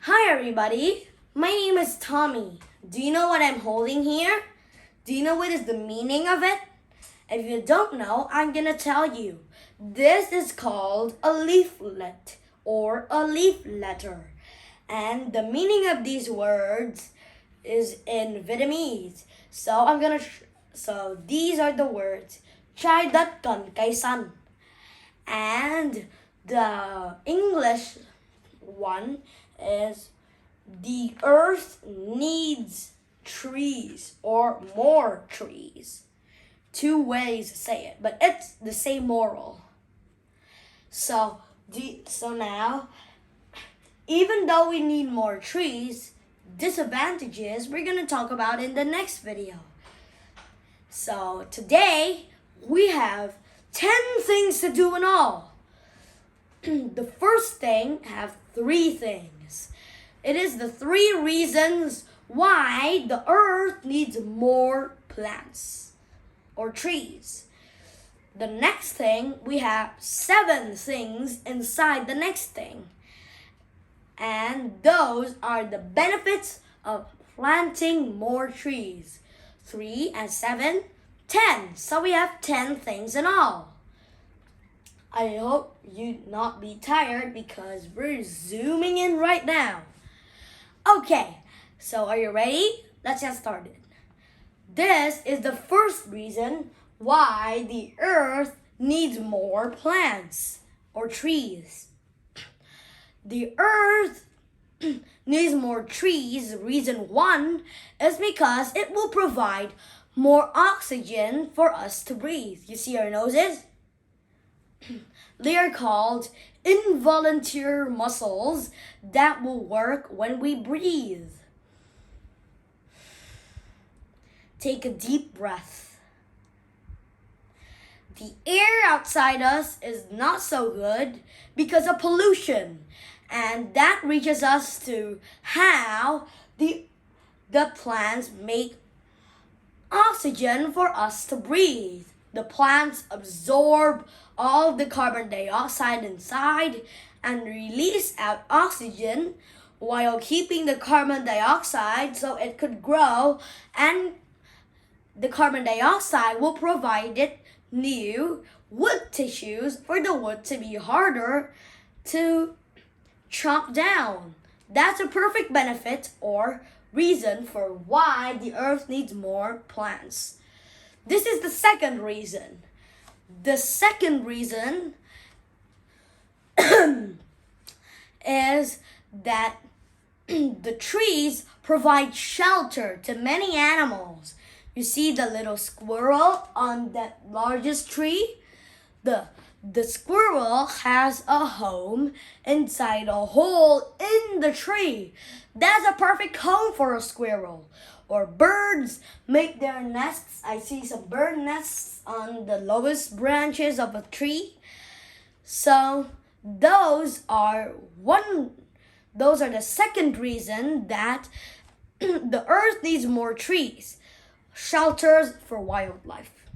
Hi everybody, my name is Tommy. Do you know what I'm holding here? Do you know what is the meaning of it? If you don't know, I'm gonna tell you. This is called a leaflet or a leaf letter. And the meaning of these words is in Vietnamese. So these are the words Trái đất cần cây xanh. And the English one is the earth needs trees or more trees. Two ways to say it, but it's the same moral. So now, even though we need more trees, disadvantages we're gonna talk about in the next video. So today we have 10 things to do in all. The first thing have 3 things. It is the 3 reasons why the earth needs more plants or trees. The next thing, we have 7 things inside the next thing. And those are the benefits of planting more trees. 3 and 7, 10. So we have 10 things in all. I hope you not be tired because we're zooming in right now. Okay, so are you ready? Let's get started. This is the first reason why the earth needs more plants or trees. The earth needs more trees. Reason 1 is because it will provide more oxygen for us to breathe. You see our noses? They are called involuntary muscles that will work when we breathe. Take a deep breath. The air outside us is not so good because of pollution, and that reaches us to how the plants make oxygen for us to breathe. The plants absorb all the carbon dioxide inside and release out oxygen while keeping the carbon dioxide so it could grow, and the carbon dioxide will provide it new wood tissues for the wood to be harder to chop down. That's a perfect benefit or reason for why the earth needs more plants. This is the second reason. The second reason is that the trees provide shelter to many animals. You see the little squirrel on that largest tree? The squirrel has a home inside a hole in the tree. That's a perfect home for a squirrel. Or birds make their nests. I see some bird nests on the lowest branches of a tree. So those are the second reason that the earth needs more trees. Shelters for wildlife.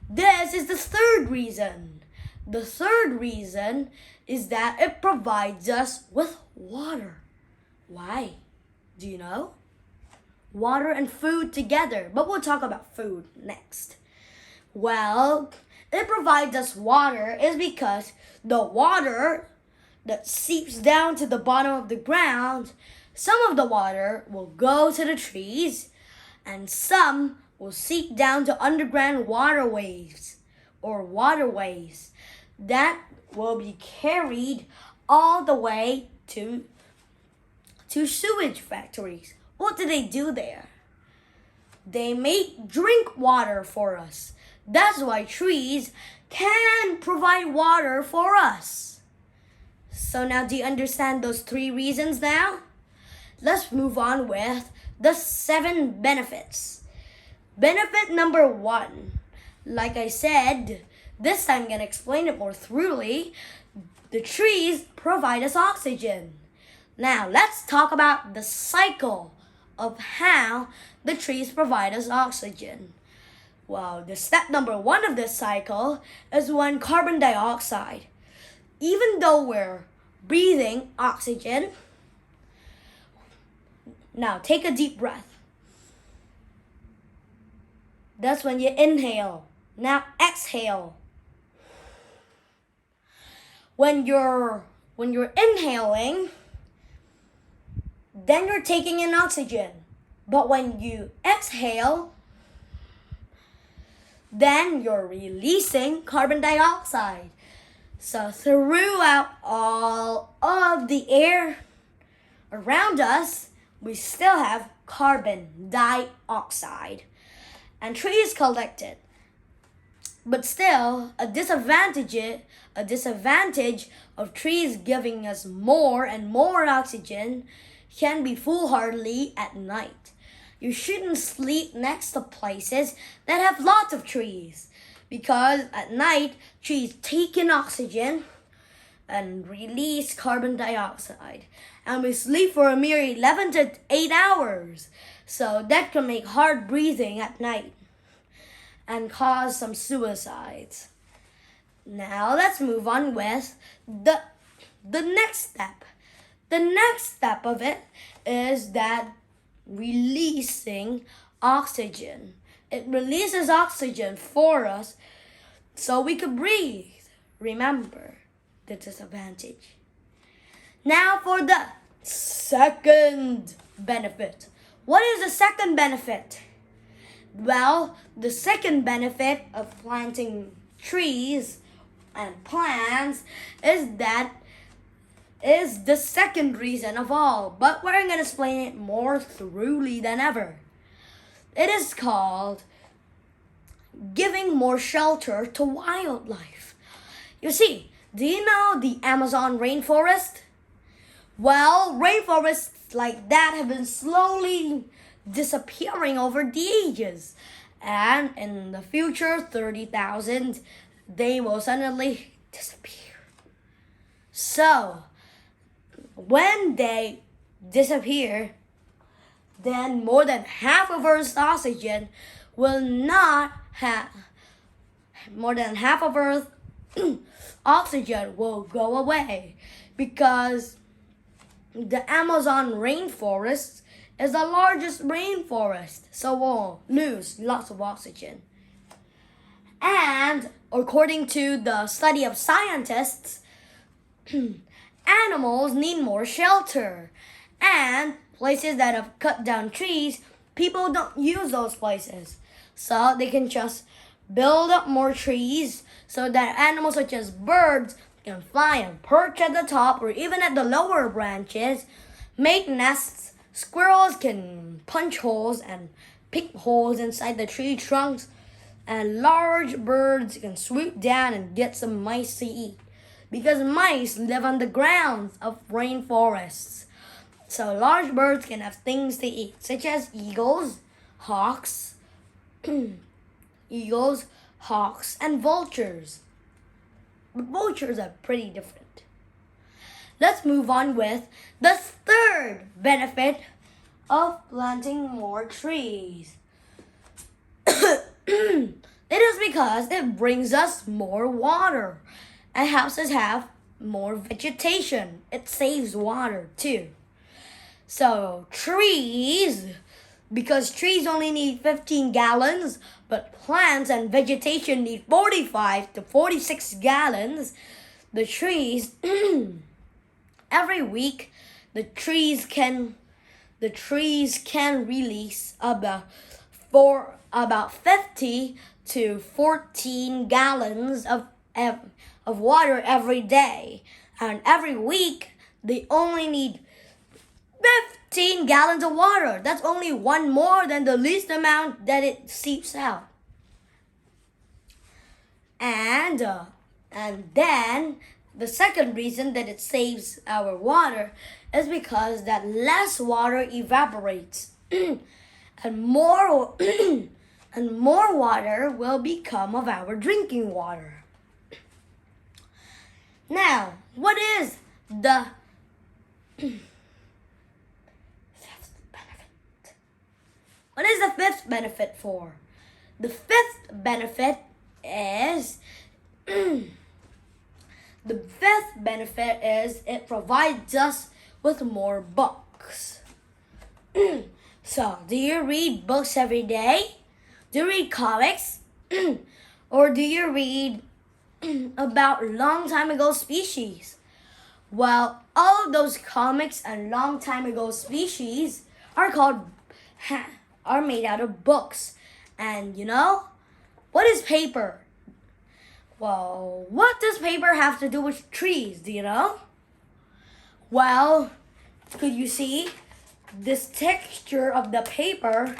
This is the third reason. The third reason is that it provides us with water. Why? Do you know? Water and food together, but we'll talk about food next. Well, it provides us water is because the water that seeps down to the bottom of the ground, some of the water will go to the trees and some will seep down to underground waterways that will be carried all the way to sewage factories. What do they do there? They make drink water for us. That's why trees can provide water for us. So now do you understand those 3 reasons now? Let's move on with the 7 benefits. Benefit number 1. Like I said, this time I'm going to explain it more thoroughly. The trees provide us oxygen. Now let's talk about the cycle of how the trees provide us oxygen. Well, the step number 1 of this cycle is when carbon dioxide. Even though we're breathing oxygen, Now take a deep breath. That's when you inhale. Now exhale. When you're inhaling, then you're taking in oxygen. But when you exhale, then you're releasing carbon dioxide. So throughout all of the air around us, we still have carbon dioxide. And trees collect it. But still, a disadvantage of trees giving us more and more oxygen can be foolhardy at night. You shouldn't sleep next to places that have lots of trees, because at night, trees take in oxygen and release carbon dioxide. And we sleep for a mere 11 to 8 hours. So that can make hard breathing at night and cause some suicides. Now let's move on with the next step. The next step of it is that releasing oxygen. It releases oxygen for us so we can breathe. Remember the disadvantage. Now for the second benefit. What is the second benefit? Well, the second benefit of planting trees and plants is the second reason of all, but we're going to explain it more thoroughly than ever. It is called giving more shelter to wildlife. You see, do you know the Amazon rainforest? Well, rainforests like that have been slowly disappearing over the ages. And in the future, 30,000, they will suddenly disappear. So, when they disappear, then more than half of Earth's oxygen will not have, more than half of Earth's oxygen will go away, because the Amazon rainforest is the largest rainforest, so we'll lose lots of oxygen. And according to the study of scientists, animals need more shelter. And places that have cut down trees, people don't use those places. So they can just build up more trees so that animals such as birds can fly and perch at the top or even at the lower branches, make nests. Squirrels can punch holes and pick holes inside the tree trunks, and large birds can swoop down and get some mice to eat, because mice live on the grounds of rainforests. So large birds can have things to eat, such as eagles, hawks, and vultures. But vultures are pretty different. Let's move on with the third benefit of planting more trees. It is because it brings us more water and helps us have more vegetation. It saves water too. So because trees only need 15 gallons, but plants and vegetation need 45 to 46 gallons, the trees every week the trees can release about 50 to 14 gallons of water every day, and every week they only need 15 gallons of water. That's only one more than the least amount that it seeps out. And then the second reason that it saves our water is because that less water evaporates and more and more water will become of our drinking water. Now, what is the fifth benefit? What is the fifth benefit for? The fifth benefit is it provides us with more bucks. So, do you read books every day? Do you read comics? Or do you read about long time ago species? Well, all of those comics and long time ago species are are made out of books. And you know, what is paper? Well, what does paper have to do with trees? Do you know? Well, could you see this texture of the paper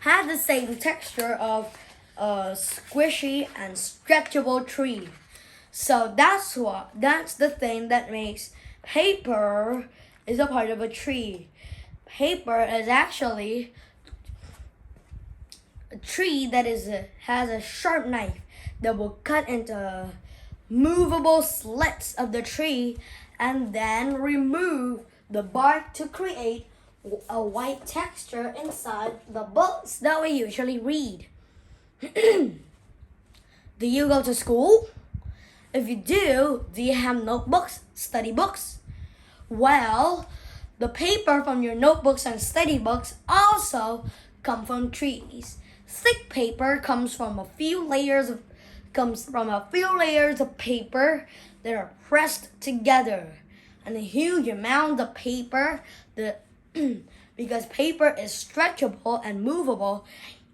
has the same texture of a squishy and stretchable tree. So that's the thing that makes paper is a part of a tree. Paper is actually a tree that has a sharp knife that will cut into movable slits of the tree and then remove the bark to create a white texture inside the books that we usually read. Do you go to school? If you do you have notebooks, study books? Well, the paper from your notebooks and study books also come from trees. Thick paper comes from a few layers of paper that are pressed together, and a huge amount of paper because paper is stretchable and movable.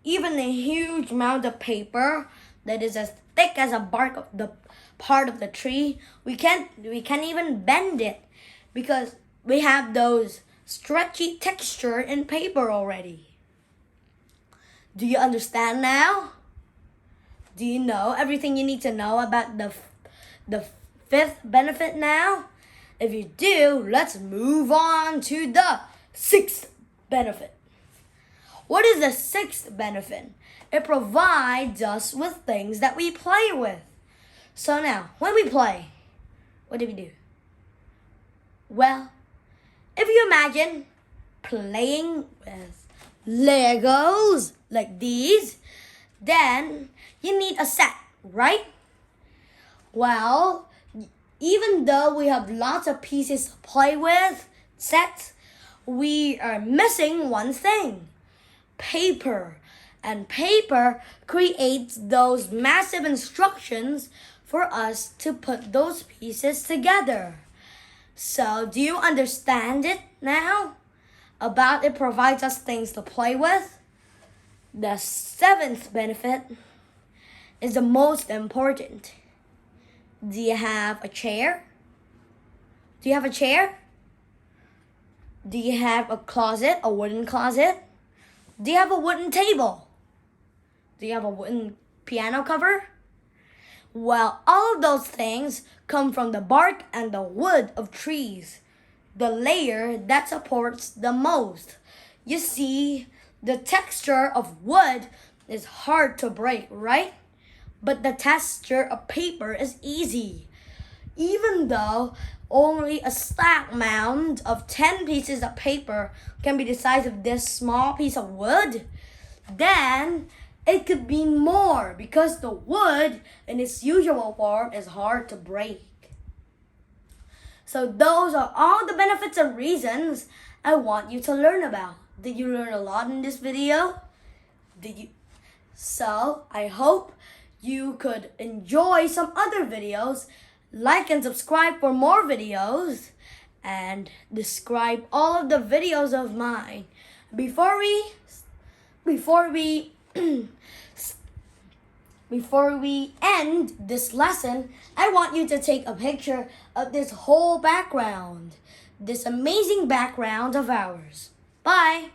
Even a huge amount of paper that is as thick as a bark of the part of the tree, we can't even bend it because we have those stretchy texture in paper already. Do you understand now? Do you know everything you need to know about the fifth benefit now? If you do, let's move on to the sixth benefit. What is the sixth benefit? It provides us with things that we play with. So now, when we play, what do we do? Well, if you imagine playing with Legos like these, then you need a set, right? Well, even though we have lots of pieces to play with, sets, we are missing one thing: paper. And paper creates those massive instructions for us to put those pieces together. So, do you understand it now? About it provides us things to play with? The seventh benefit is the most important. Do you have a chair? Do you have a chair? Do you have a closet, a wooden closet? Do you have a wooden table? Do you have a wooden piano cover? Well, all of those things come from the bark and the wood of trees, the layer that supports the most. You see, the texture of wood is hard to break, right? But the texture of paper is easy. Even though only a stack mound of 10 pieces of paper can be the size of this small piece of wood, then it could be more because the wood in its usual form is hard to break. So those are all the benefits and reasons I want you to learn about. Did you learn a lot in this video? So I hope you could enjoy some other videos. Like and subscribe for more videos and describe all of the videos of mine. Before we end this lesson, I want you to take a picture of this whole background, this amazing background of ours. Bye!